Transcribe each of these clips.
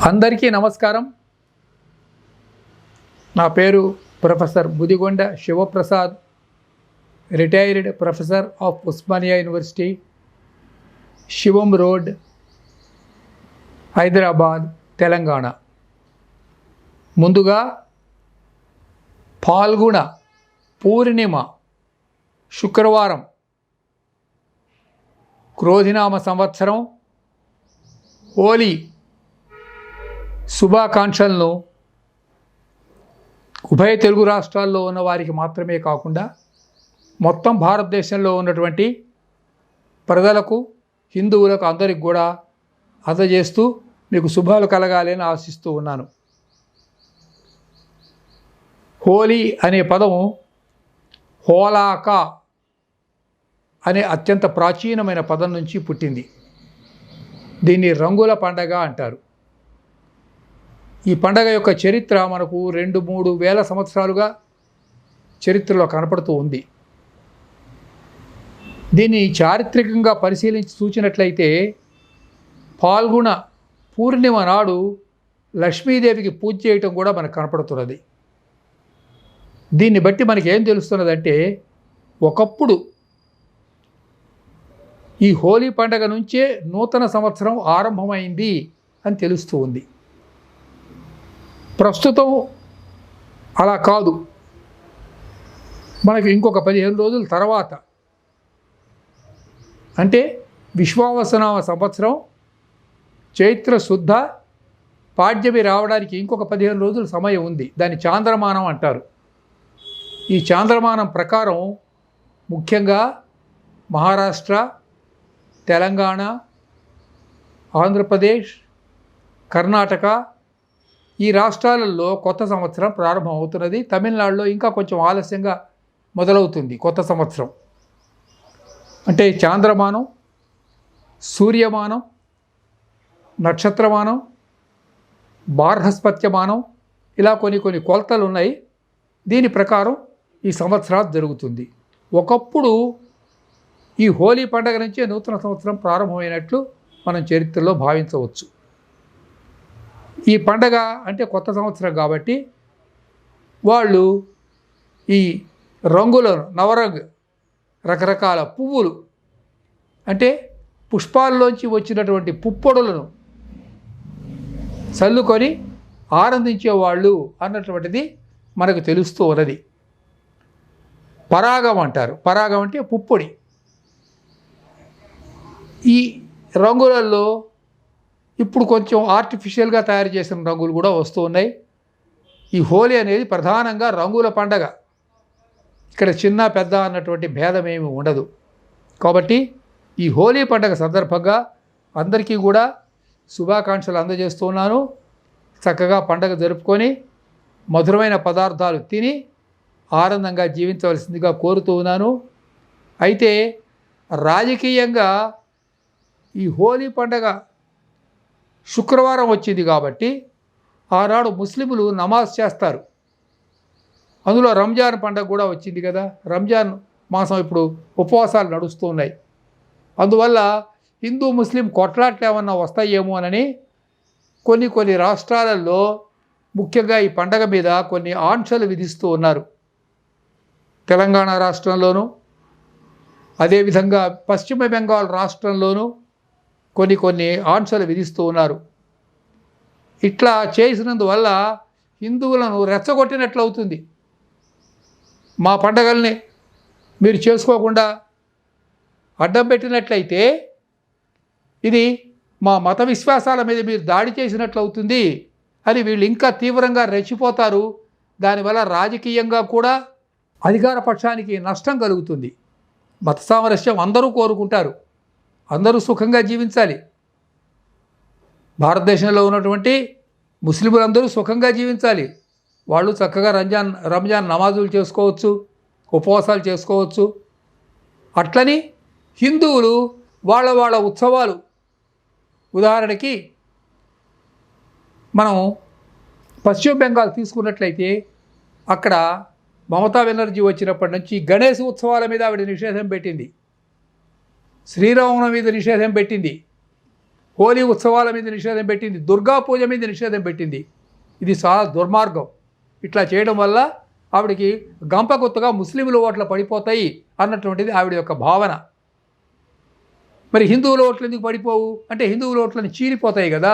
అందరికీ నమస్కారం. నా పేరు professor Budigonda Sivaprasad, retired professor of Osmania university, Shivam road, Hyderabad, Telangana. ముందుగా పాల్గొన పూర్ణిమ శుక్రవారం క్రోధినామ సంవత్సరం హోలీ శుభాకాంక్షలను ఉభయ తెలుగు రాష్ట్రాల్లో ఉన్న వారికి మాత్రమే కాకుండా మొత్తం భారతదేశంలో ఉన్నటువంటి ప్రజలకు, హిందువులకు అందరికి కూడా అందజేస్తూ మీకు శుభాలు కలగాలని ఆశిస్తూ ఉన్నాను. హోలీ అనే పదము హోలాక అనే అత్యంత ప్రాచీనమైన పదం నుంచి పుట్టింది. దీన్ని రంగుల పండగ అంటారు. ఈ పండగ యొక్క చరిత్ర మనకు 2-3 వేల సంవత్సరాలుగా చరిత్రలో కనపడుతూ ఉంది. దీన్ని చారిత్రకంగా పరిశీలించి చూసినట్లయితే పాల్గొన పూర్ణిమ నాడు లక్ష్మీదేవికి పూజ చేయటం కూడా మనకు కనపడుతున్నది. దీన్ని బట్టి మనకి ఏం తెలుస్తున్నదంటే, ఒకప్పుడు ఈ హోలీ పండగ నుంచే నూతన సంవత్సరం ఆరంభమైంది అని తెలుస్తూ ఉంది. ప్రస్తుతం అలా కాదు. మనకి ఇంకొక 15 రోజుల తర్వాత, అంటే విశ్వావసనామ సంవత్సరం చైత్ర శుద్ధ పాడ్యమి రావడానికి ఇంకొక 15 రోజుల సమయం ఉంది. దాన్ని చాంద్రమానం అంటారు. ఈ చాంద్రమానం ప్రకారం ముఖ్యంగా మహారాష్ట్ర, తెలంగాణ, ఆంధ్రప్రదేశ్, కర్ణాటక ఈ రాష్ట్రాలలో కొత్త సంవత్సరం ప్రారంభం అవుతున్నది. తమిళనాడులో ఇంకా కొంచెం ఆలస్యంగా మొదలవుతుంది కొత్త సంవత్సరం. అంటే చాంద్రమానం, సూర్యమానం, నక్షత్రమానం, బార్హస్పత్యమానం ఇలా కొన్ని కొలతలు ఉన్నాయి. దీని ప్రకారం ఈ సంవత్సరాలు జరుగుతుంది. ఒకప్పుడు ఈ హోలీ పండగ నుంచే నూతన సంవత్సరం ప్రారంభమైనట్లు మనం చరిత్రలో భావించవచ్చు. ఈ పండగ అంటే కొత్త సంవత్సరం కాబట్టి వాళ్ళు ఈ రంగులను, నవరంగు రకరకాల పువ్వులు అంటే పుష్పాల్లోంచి వచ్చినటువంటి పుప్పొడులను చల్లుకొని ఆనందించేవాళ్ళు అన్నటువంటిది మనకు తెలుస్తూ ఉన్నది. పరాగం అంటారు. పరాగం అంటే పుప్పొడి. ఈ రంగులలో ఇప్పుడు కొంచెం ఆర్టిఫిషియల్గా తయారు చేసిన రంగులు కూడా వస్తూ ఉన్నాయి. ఈ హోలీ అనేది ప్రధానంగా రంగుల పండగ. ఇక్కడ చిన్న పెద్ద అన్నటువంటి భేదం ఏమి ఉండదు. కాబట్టి ఈ హోలీ పండగ సందర్భంగా అందరికీ కూడా శుభాకాంక్షలు అందజేస్తున్నాను. చక్కగా పండగ జరుపుకొని మధురమైన పదార్థాలు తిని ఆనందంగా జీవించవలసిందిగా కోరుతూ ఉన్నాను. అయితే రాజకీయంగా ఈ హోలీ పండగ శుక్రవారం వచ్చింది కాబట్టి ఆనాడు ముస్లింలు నమాజ్ చేస్తారు. అందులో రంజాన్ పండగ కూడా వచ్చింది కదా. రంజాన్ మాసం ఇప్పుడు ఉపవాసాలు నడుస్తూ ఉన్నాయి. అందువల్ల హిందూ ముస్లిం కొట్లాట్లు ఏమన్నా వస్తాయేమోనని కొన్ని రాష్ట్రాలలో ముఖ్యంగా ఈ పండగ మీద కొన్ని ఆంక్షలు విధిస్తూ ఉన్నారు. తెలంగాణ రాష్ట్రంలోనూ, అదేవిధంగా పశ్చిమ బెంగాల్ రాష్ట్రంలోనూ కొన్ని ఆంక్షలు విధిస్తూ ఉన్నారు. ఇట్లా చేసినందువల్ల హిందువులను రెచ్చగొట్టినట్లు అవుతుంది. మా పండగల్ని మీరు చేసుకోకుండా అడ్డం పెట్టినట్లయితే ఇది మా మత విశ్వాసాల మీద మీరు దాడి చేసినట్లు అవుతుంది అని వీళ్ళు ఇంకా తీవ్రంగా రెచ్చిపోతారు. దానివల్ల రాజకీయంగా కూడా అధికార పక్షానికి నష్టం కలుగుతుంది. మత సామరస్యం అందరూ కోరుకుంటారు. అందరూ సుఖంగా జీవించాలి. భారతదేశంలో ఉన్నటువంటి ముస్లింలందరూ సుఖంగా జీవించాలి. వాళ్ళు చక్కగా రంజాన్ నమాజులు చేసుకోవచ్చు, ఉపవాసాలు చేసుకోవచ్చు. అట్లని హిందువులు వాళ్ళ ఉత్సవాలు, ఉదాహరణకి మనం పశ్చిమ బెంగాల్ తీసుకున్నట్లయితే అక్కడ మమతా బెనర్జీ వచ్చినప్పటి నుంచి గణేష్ ఉత్సవాల మీద ఆవిడ నిషేధం పెట్టింది. శ్రీరామనవమి మీద నిషేధం పెట్టింది. హోలీ ఉత్సవాల మీద నిషేధం పెట్టింది, దుర్గా పూజ మీద నిషేధం పెట్టింది. ఇది చాలా దుర్మార్గం. ఇట్లా చేయడం వల్ల ఆవిడకి గంపగుత్తగా ముస్లింల ఓట్లు పడిపోతాయి అన్నటువంటిది ఆవిడ యొక్క భావన. మరి హిందువుల ఓట్లు ఎందుకు పడిపోవు అంటే హిందువుల ఓట్లని చీలిపోతాయి కదా.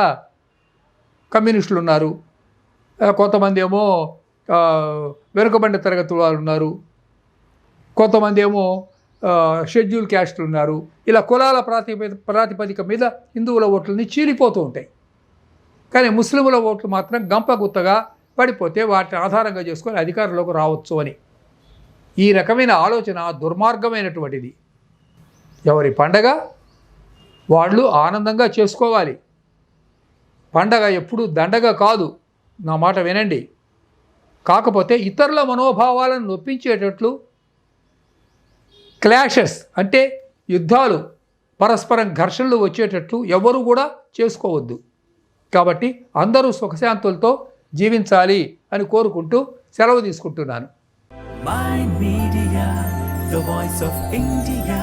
కమ్యూనిస్టులు ఉన్నారు, కొంతమంది ఏమో వెనుకబడిన తరగతి వాళ్ళు ఉన్నారు, కొంతమంది ఏమో షెడ్యూల్ క్యాస్టులు ఉన్నారు. ఇలా కులాల ప్రాతిపదిక మీద హిందువుల ఓట్లని చీలిపోతూ ఉంటాయి. కానీ ముస్లింల ఓట్లు మాత్రం గంపగుత్తగా పడిపోతే వాటిని ఆధారంగా చేసుకొని అధికారంలోకి రావచ్చు అని. ఈ రకమైన ఆలోచన దుర్మార్గమైనటువంటిది. ఎవరి పండగ వాళ్ళు ఆనందంగా చేసుకోవాలి. పండగ ఎప్పుడూ దండగ కాదు, నా మాట వినండి. కాకపోతే ఇతరుల మనోభావాలను నొప్పించేటట్లు క్లాషెస్ అంటే యుద్ధాలు, పరస్పరం ఘర్షణలు వచ్చేటట్లు ఎవరు కూడా చేసుకోవద్దు. కాబట్టి అందరూ సుఖశాంతులతో జీవించాలి అని కోరుకుంటూ సెలవు తీసుకుంటున్నాను. Mind Media, the voice of India.